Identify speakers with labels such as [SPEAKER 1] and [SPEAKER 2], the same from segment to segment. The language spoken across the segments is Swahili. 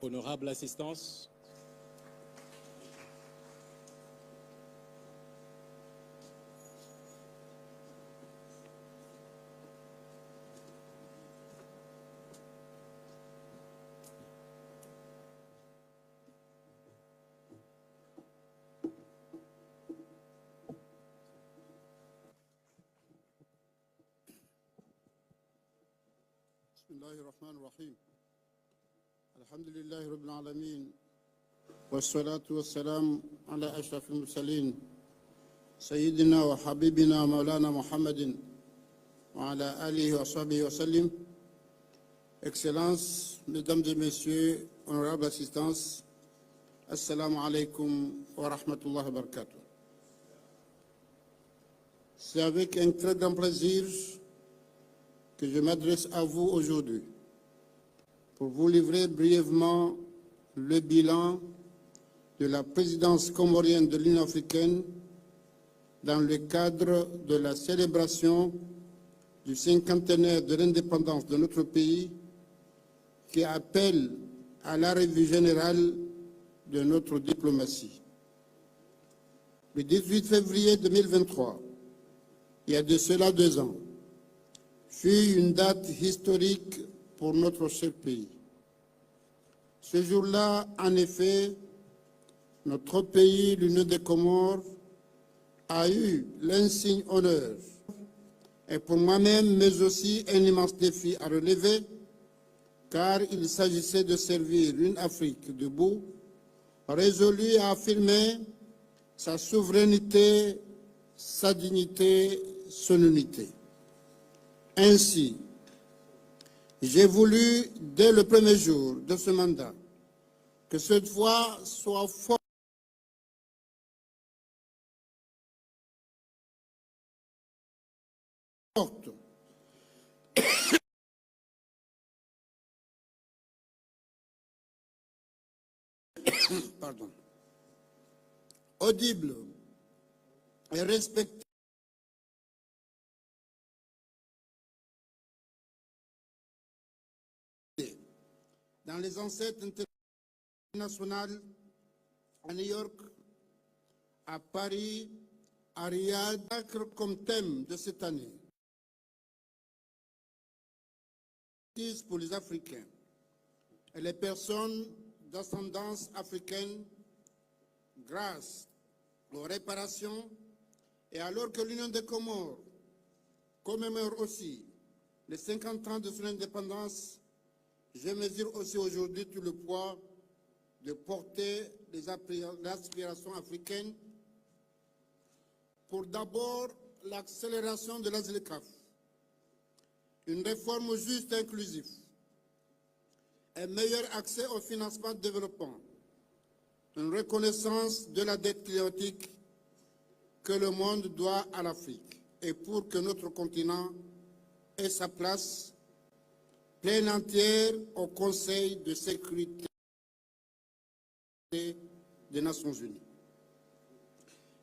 [SPEAKER 1] Honorable assistance.
[SPEAKER 2] بسم الله الرحمن الرحيم الحمد لله رب العالمين والصلاة والسلام على أشرف المرسلين سيدنا وحبيبنا مولانا محمد وعلى آله وصحبه وسلم. Excellences, Mesdames et Messieurs, honorables assistants, Assalamu alaikum wa rahmatullahi wa barakatuh. C'est avec un très grand plaisir que je m'adresse à vous aujourd'hui pour vous livrer brièvement le bilan de la présidence comorienne de l'Union africaine dans le cadre de la célébration du cinquantenaire de l'indépendance de notre pays qui appelle à la revue générale de notre diplomatie. Le 18 février 2023, il y a de cela 2 ans, fut une date historique pour notre cher pays. Ce jour-là, en effet, notre pays, l'Union des Comores, a eu l'insigne honneur, et pour moi-même, mais aussi un immense défi à relever, car il s'agissait de servir une Afrique debout, résolue à affirmer sa souveraineté, sa dignité, son unité. Ainsi, j'ai voulu, dès le premier jour de ce mandat, que cette voix soit forte pardon, audible et respectée dans les enceintes internationales, à New York, à Paris, à Riyad, comme thème de cette année. Pour les Africains et les personnes d'ascendance africaine grâce aux réparations, et alors que l'Union des Comores commémore aussi les 50 ans de son indépendance, je mesure aussi aujourd'hui tout le poids de porter les aspirations africaines pour d'abord l'accélération de la ZLECAf, une réforme juste et inclusive, un meilleur accès au financement de développement, une reconnaissance de la dette climatique que le monde doit à l'Afrique, et pour que notre continent ait sa place pleine entière au Conseil de sécurité des Nations Unies.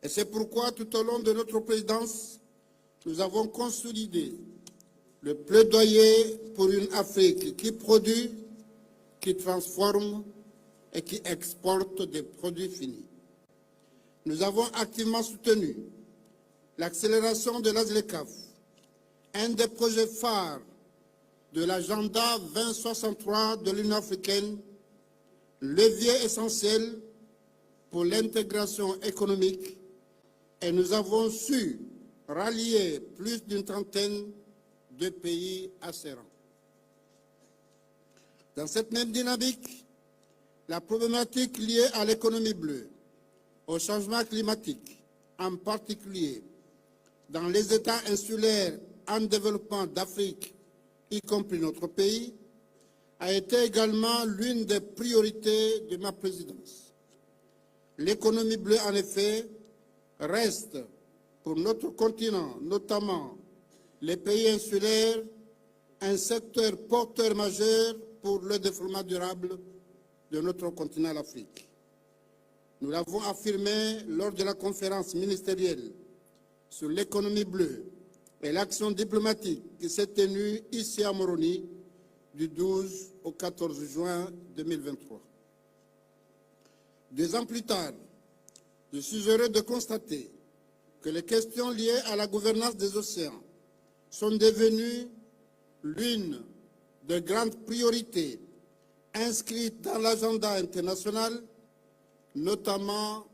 [SPEAKER 2] Et c'est pourquoi, tout au long de notre présidence, nous avons consolidé le plaidoyer pour une Afrique qui produit, qui transforme et qui exporte des produits finis. Nous avons activement soutenu l'accélération de la ZLECAf, un des projets phares de l'agenda 2063 de l'Union africaine, levier essentiel pour l'intégration économique, et nous avons su rallier plus d'une trentaine de pays afférents. Dans cette même dynamique, la problématique liée à l'économie bleue, au changement climatique, en particulier dans les États insulaires en développement d'Afrique, y compris notre pays, a été également l'une des priorités de ma présidence. L'économie bleue, en effet, reste pour notre continent, notamment les pays insulaires, un secteur porteur majeur pour le développement durable de notre continent, l'Afrique. Nous l'avons affirmé lors de la conférence ministérielle sur l'économie bleue et l'action diplomatique qui s'est tenue ici à Moroni du 12 au 14 juin 2023. 2 ans plus tard, je suis heureux de constater que les questions liées à la gouvernance des océans sont devenues l'une des grandes priorités inscrites dans l'agenda international, notamment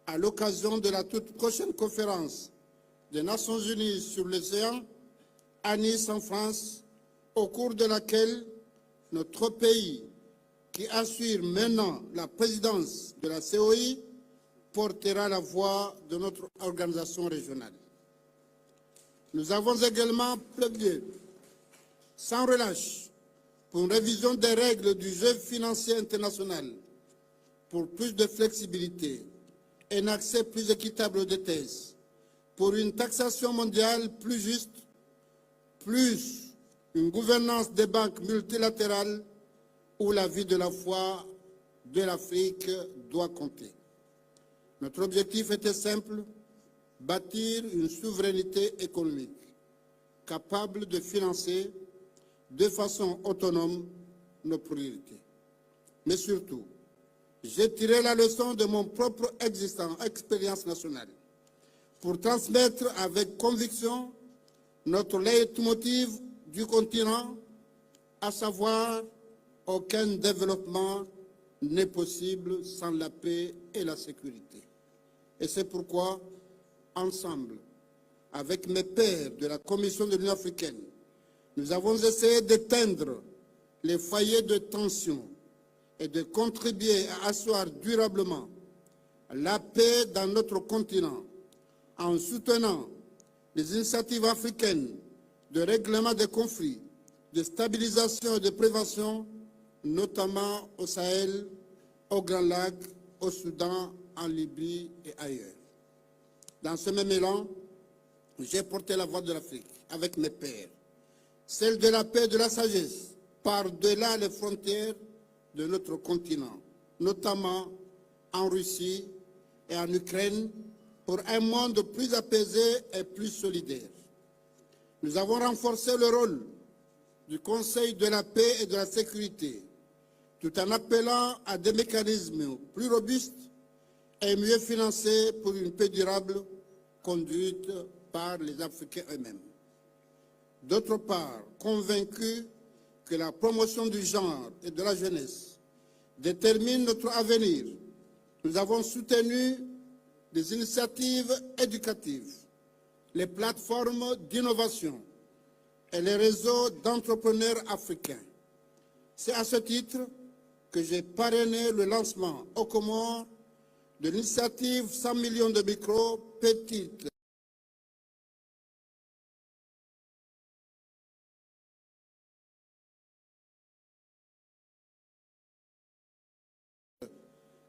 [SPEAKER 2] à l'occasion de la toute prochaine conférence des Nations Unies sur l'océan à Nice, en France, au cours de laquelle notre pays, qui assure maintenant la présidence de la COI, portera la voix de notre organisation régionale. Nous avons également plaidé sans relâche pour une révision des règles du jeu financier international, pour plus de flexibilité et un accès plus équitable aux dettes, pour une taxation mondiale plus juste, plus une gouvernance des banques multilatérales où la vie de la foi de l'Afrique doit compter. Notre objectif était simple, bâtir une souveraineté économique capable de financer de façon autonome nos priorités. Mais surtout, j'ai tiré la leçon de mon propre expérience nationale pour transmettre avec conviction notre leitmotiv du continent, à savoir aucun développement n'est possible sans la paix et la sécurité. Et c'est pourquoi, ensemble, avec mes pairs de la Commission de l'Union africaine, nous avons essayé d'éteindre les foyers de tension et de contribuer à asseoir durablement la paix dans notre continent en soutenant les initiatives africaines de règlement des conflits, de stabilisation et de prévention, notamment au Sahel, au Grand Lac, au Soudan, en Libye et ailleurs. Dans ce même élan, j'ai porté la voix de l'Afrique avec mes pairs, celle de la paix et de la sagesse, par-delà les frontières de notre continent, notamment en Russie et en Ukraine, pour un monde plus apaisé et plus solidaire. Nous avons renforcé le rôle du Conseil de la paix et de la sécurité, tout en appelant à des mécanismes plus robustes et mieux financés pour une paix durable conduite par les Africains eux-mêmes. D'autre part, convaincus que la promotion du genre et de la jeunesse détermine notre avenir, nous avons soutenu des initiatives éducatives, les plateformes d'innovation et les réseaux d'entrepreneurs africains. C'est à ce titre que j'ai parrainé le lancement aux Comores de l'initiative 100 millions de micros, petites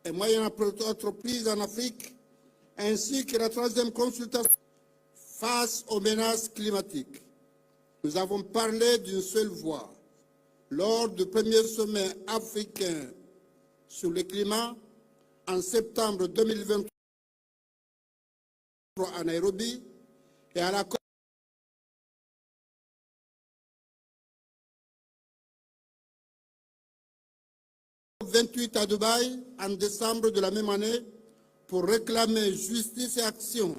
[SPEAKER 2] et moyennes entreprises en Afrique, ainsi que la 3e consultation face aux menaces climatiques. Nous avons parlé d'une seule voix lors du premier sommet africain sur le climat en septembre 2023 à Nairobi et à la COP 28 à Dubaï en décembre de la même année pour réclamer justice et action,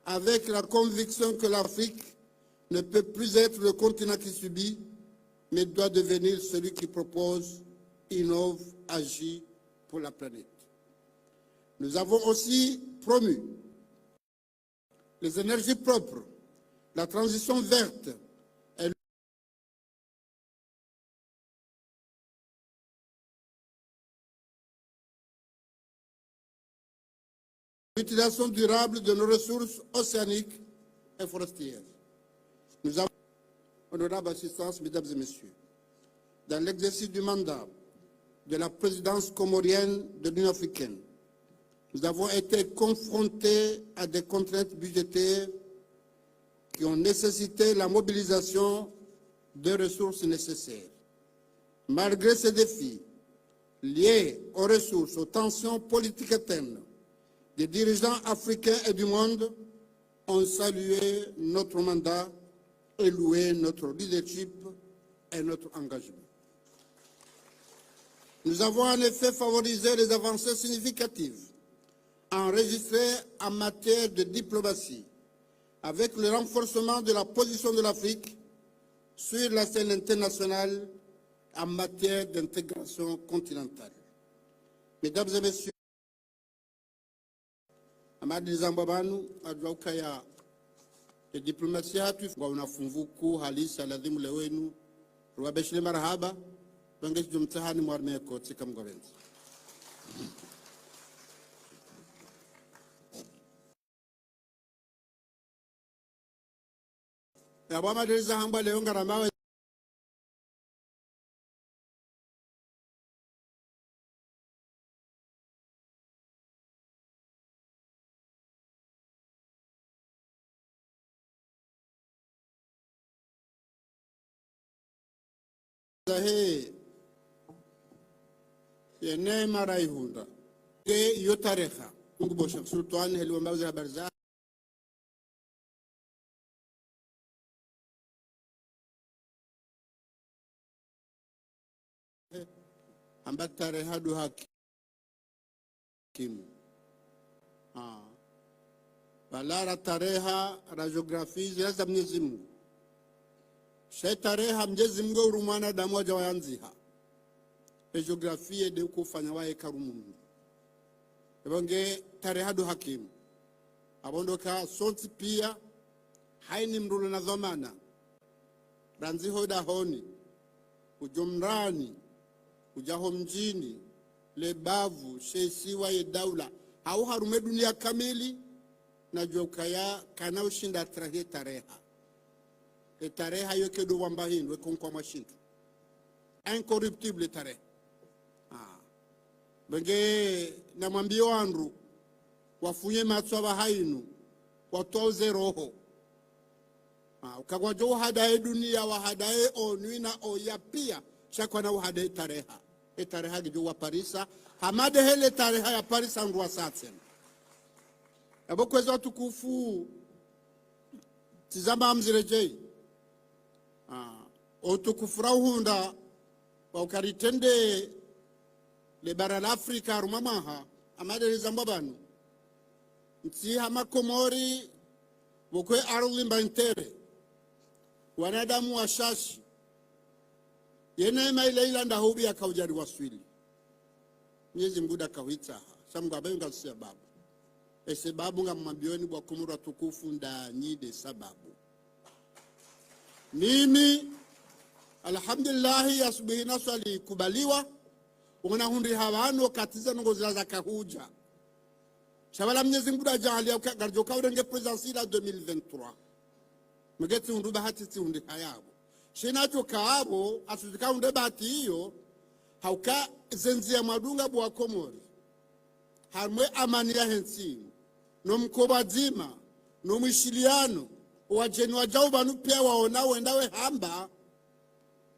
[SPEAKER 2] avec la conviction que l'Afrique ne peut plus être le continent qui subit, mais doit devenir celui qui propose, innove, agit pour la planète. Nous avons aussi promu les énergies propres, la transition verte et l'utilisation durable de nos ressources océaniques et forestières. Nous avons, honorable assistance, mesdames et messieurs, dans l'exercice du mandat de la présidence comorienne de l'Union africaine, nous avons été confrontés à des contraintes budgétaires qui ont nécessité la mobilisation des ressources nécessaires. Malgré ces défis liés aux ressources, aux tensions politiques internes, des dirigeants africains et du monde ont salué notre mandat et loué notre leadership et notre engagement. Nous avons en effet favorisé les avancées significatives enregistrées en matière de diplomatie, avec le renforcement de la position de l'Afrique sur la scène internationale en matière d'intégration continentale. Mesdames et messieurs, Amadi Zambabanu, Adwaukaya, de diplomatie hatu kwa unafunvuku halisi aladhimu lewenu, ruwabeshile marahaba, bangeshi jumtahani mwarmeko tika mgwabenzi. Ya bama deriza hamba leo ngaramawe zahe yene marai hunda ke yo tareha ngubo Sheikh Sultan heli wambaza habari za amba tareha du hakimu balara tareha ra geografia za Mwenyezi Mungu she tareha Mwenyezi Mungu urumwana damu waja wayanziha geografia de kufanya wae karumungu ebonge tareha du hakimu abondoka sonti pia haini mrulo na dhamana ranzi hoda honi ujumrani ujaho mjini lebavu sheisiwa ye daula hau harume dunia kamili na jokaya kana ushinda trahe tareha tareha yoke do wamba hinwe konkwa mashintu incorruptible tareha benge na mwambio wandu wafunye matswa hainu watoze roho ukagwa jo hadae dunia wa hadae onwina oya pia shakwa na hadae tareha tareha gijo wa Parisa hamade hele tareha ya Parisa ngwa satsen abokwezo tukufu tizama amzirejei otukufura hunda wa ukaritende le bara la Afrika rumamaha amade Zambabanu nti hama Komori bokwe ardhi mbantere wanadamu washashi yene maileila ndahubi akaujari waswili Mwenyezi Mungu akawita samga benga sababu sababu ngamwambioni bwa kumura tukufu ndanyide sababu mimi alhamdulillah yasbihina swali kubaliwa una hundi hawano katiza ngoza za kahuja shabala Mwenyezi Mungu ajalia garjoka urenge presidential 2023 mgeti undu bahati ti undi hayabo shinacho kaabo asuzika unde bahati hiyo hauka zenzi ya madunga bwa Komori harmwe amani ya hensi no mkoba zima no mwishiliano wajeni wajao banu pia waona wendawe hamba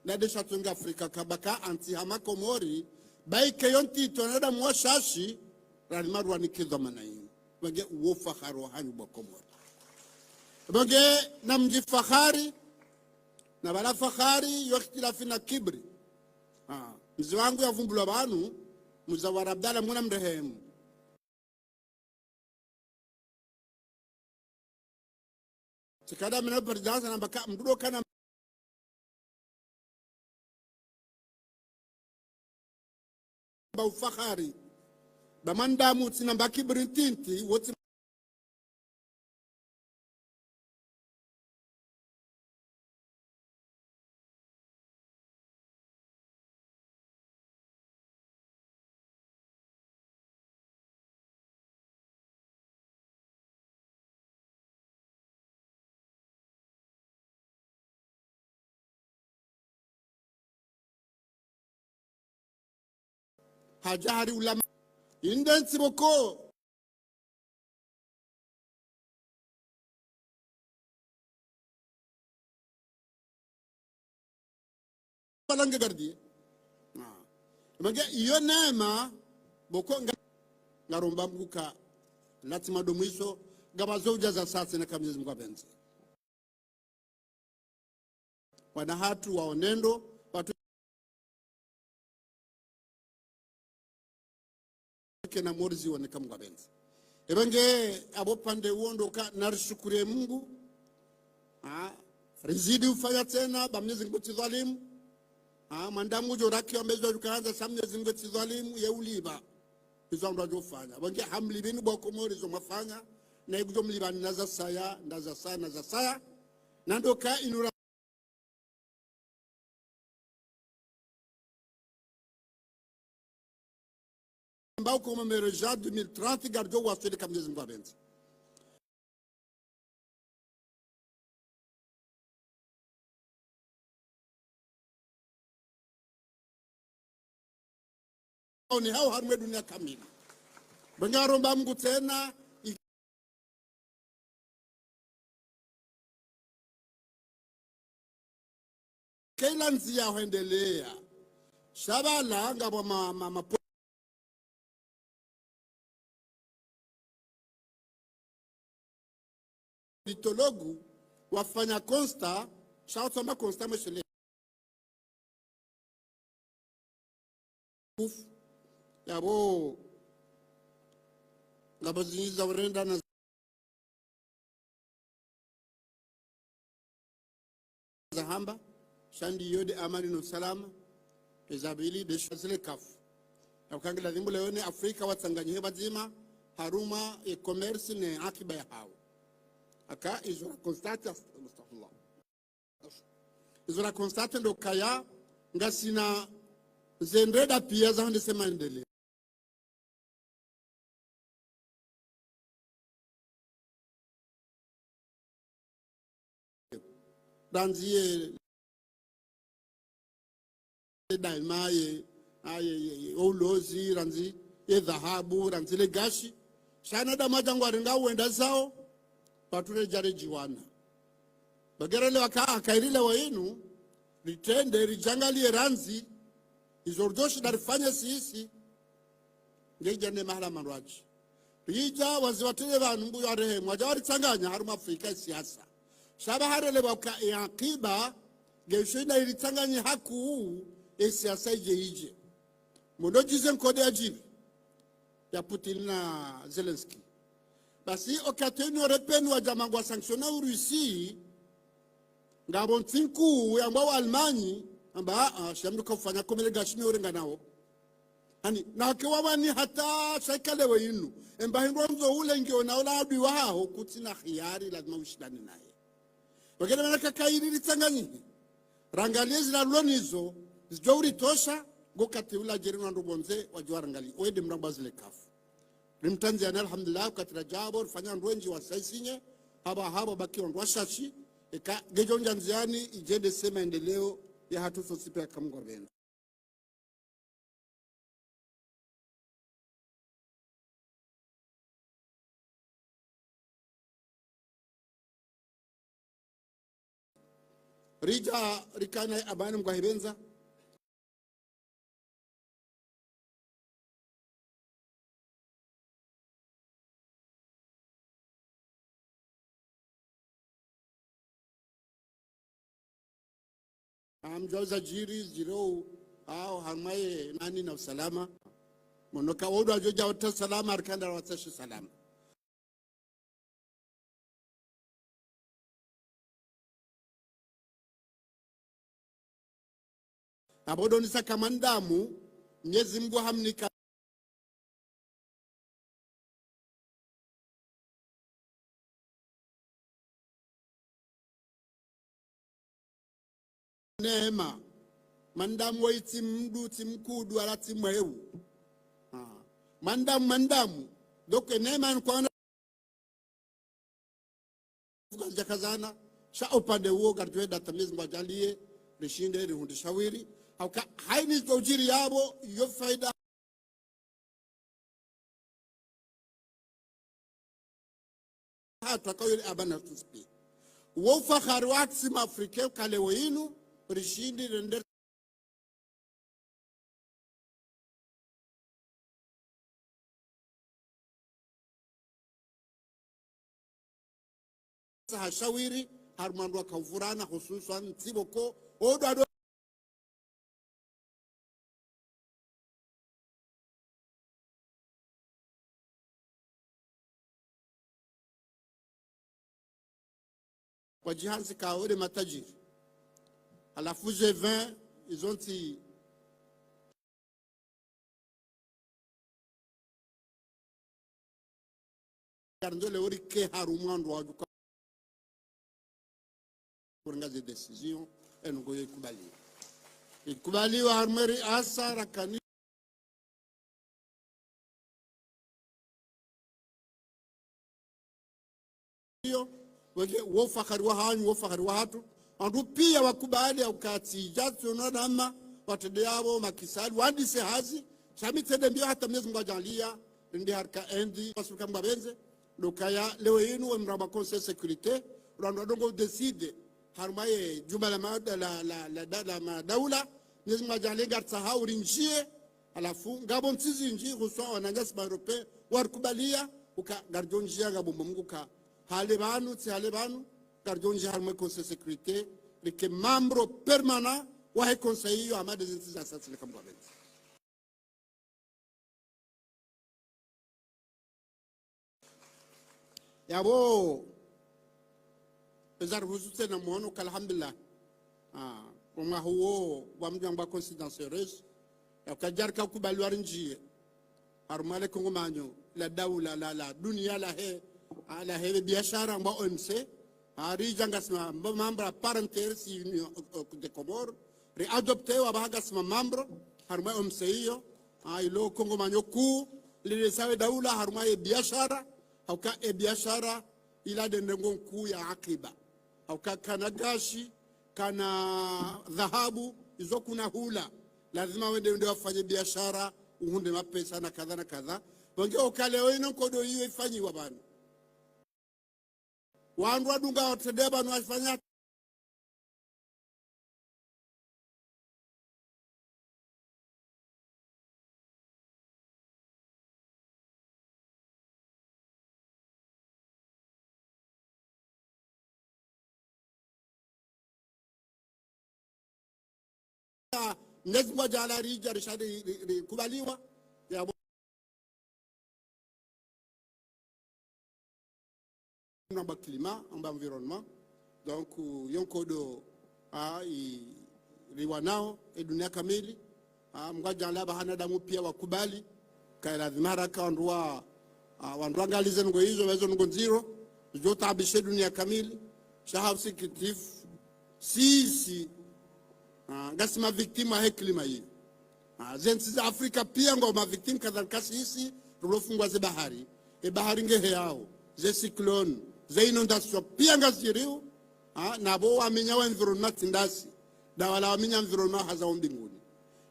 [SPEAKER 2] na desha tunga Afrika kabaka anti hama Komori baike yonti tonada mwashashi ralimaru wanikizo manayi wage uofa haro hanyu bwa Komori wage na mji fahari na bala fahari yokhtilafi na kibri mzi wangu ya vumbula banu muzawara Abdala mwana mrehemu tikada mina perjansa na baka mdudo kana ba ufahari ba mandamu tina baki brintinti woti hajari ulama indensi boko balange gardi mage iyo nema boko ngaromba mguka latima domwiso gabazo ujaza sasa na Mwenyezi Mungu abenze wana hatu waonendo watu riziki na morzi waneka mwabenzi ebenge abo pande uondoka narishukuru Mungu rizidi ufanya tena ba Mwenyezi Mungu tidhalimu mandamu joraki wamezo jukaanza sa Mwenyezi Mungu tidhalimu yeuliba hizo ndo ajofanya bange hamli binu boko morizo mafanya na igujo mliba naza saya ndaza saya nandoka inura ambao kama mereja 2030 gardo wasili kama Mwenyezi Mungu abenzi ni hao harme dunia kamili bange romba Mungu tena kila nzia huendelea shabala ngabo mama politologu wafanya consta shautoma consta mshele yabo ngabo zinyiza urenda na zahamba shandi yode amani no salama ezabili de shazile kafu yakangela dhimbule yone Afrika watsanganyike bazima haruma e commerce ne akiba ya hao aka izora constate astaghfirullah izora constate ndo kaya ngasina zendreda pia za hande sema endele danzie daimaye aye olozi ranzi ye dhahabu ranzi le gashi shana da majangu aringa uenda zao pature jare jiwana bagerele waka akairile wainu litende rijangalie ranzi izordoshi darifanya sisi ngejane mahala manwaji rija waziwatele vanhu mbuyo arehemu wajawari tsanganya haruma Afrika siasa shaba harele waka yaqiba geshoina ilitanganya haku siasa ije mondo jize nkode ajili ya Putin na Zelensky basi okateni europeni wa jamangwa sanctiona Urusi ngabo ntinku ambao Almanyi amba shamdu kufanya komele gashime urenga nao hani na kwawani hata shakalewe inu emba hindonzo ule ngio na ola adui wao kutina khiari lazima ushindane naye wakati manaka kairi litanganyike rangaliezi la lonizo zijauri tosha gokati ula jerina ndubonze wajua rangali wede mramba zile kafu rimtanzania alhamdulillah katira jabo fanya ndwenji wa saisinye haba baki ndwa shashi eka gejonja nziani ijende sema endeleo ya hatuso sipe ya kamgorben rija rikana abani mgwahibenza amjoza jiri ziro au hamaye nani na usalama monoka wodo ajoja wata salama arkanda watashi salama abodo nisa kamandamu Mwenyezi Mungu hamnika neema mandamu waiti mdu timkudu alati mwehu mandamu doke neema kwa jakazana sha upande huo gartueda tamizi mwajalie rishinde rihundishawiri hauka haini ujiri yabo yo faida hata kwa yule abana tuspi wofa kharwat sima afrika kale wenu rishindi render hashawiri harmandu akavurana hususan tiboko odo wajihanzi kaore matajiri. Alafu G20 izonti karndole ori ke harumando waduka kurangaze decision engo yekubali. Ikubaliwa harmeri asa rakani wage wofakari wa hanyu wofakari wa hatu andu pia wakubali ukati jatu nonama watedeabo makisali wandise hazi shami tede mbio hata Mwenyezi Mungu ajalia ndi harka endi pasuka mbabenze lokaya leo yenu wa mraba conseil sécurité rando dongo decide harmaye jumba la madaula Mwenyezi Mungu ajalia garta hauri njie alafu ngabo mtizi njie kuswa wanangasi barope warkubalia uka garjonjia ngabo Mungu ka halebanu ti halebanu garjonji harme conseil sécurité que membre permanent wa conseil yo amade zintiza sasa le kambwa benzi yabo ezar huzute na mono alhamdulillah kwa huo wa mjamba considéreuse yakajar ka kubali warinjie harmale kongo manyo la daula la dunia la he ala hebe biashara mba OMC arija ngasma membre parentaire si Union de Comores readopté wa baga sma membre harma OMC hiyo ilo kongo manyoku lile sawe daula harma e biashara au ka e biashara ila de ngonku ya akiba au ka kana gashi kana dhahabu izo kuna hula lazima wende ndio wafanye biashara uhunde mapesa na kadha na kadha wange okale weno kodo hiyo ifanyiwa bana wandu wadunga watedeba nwafanya nezmo jala rija rishadi kubaliwa ya namba climat namba environnement donc yonkodo riwanao dunia kamili mgaja laba hana damu pia wakubali kai lazima haraka wandua ngalize ngo hizo wezo ngo zero jota abishe dunia kamili shahab secretive sisi ngasima victima he klima hii zensi za Afrika pia ngo ma victim kadhalika sisi tulofungwa ze bahari bahari ngehe yao ze cyclone ze inondation pia ngaziriu nabo wamenya environment ndasi da wala wamenya environment haza mbinguni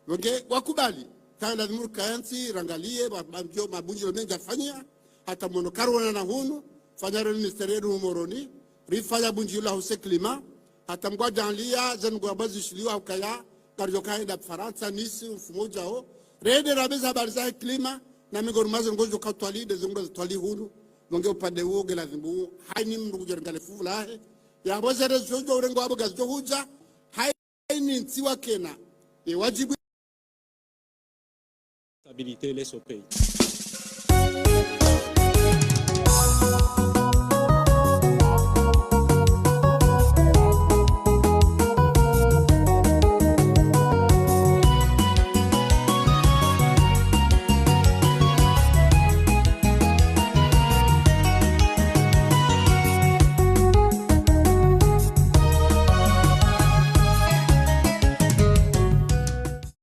[SPEAKER 2] wonge wakubali kana lazima kaanti rangalie babjo mabunjo mengi afanyia hata mono karona na hunu fanyaro ministeri rumoroni rifanya bunjo la hose klima hata mgwa janlia zengo abazi shiliwa ukaya karjo kaida Faransa nisi mfumoja ho rede rabeza habari za klima na migormazo ngojo katwali de zongo twali hunu monge upande huo gela zimbu haini mndu kujerengale fulahe ya bozere zojo urengo abo gazjo huja haini ntiwa kena wajibu
[SPEAKER 1] stabilité laisse au pays.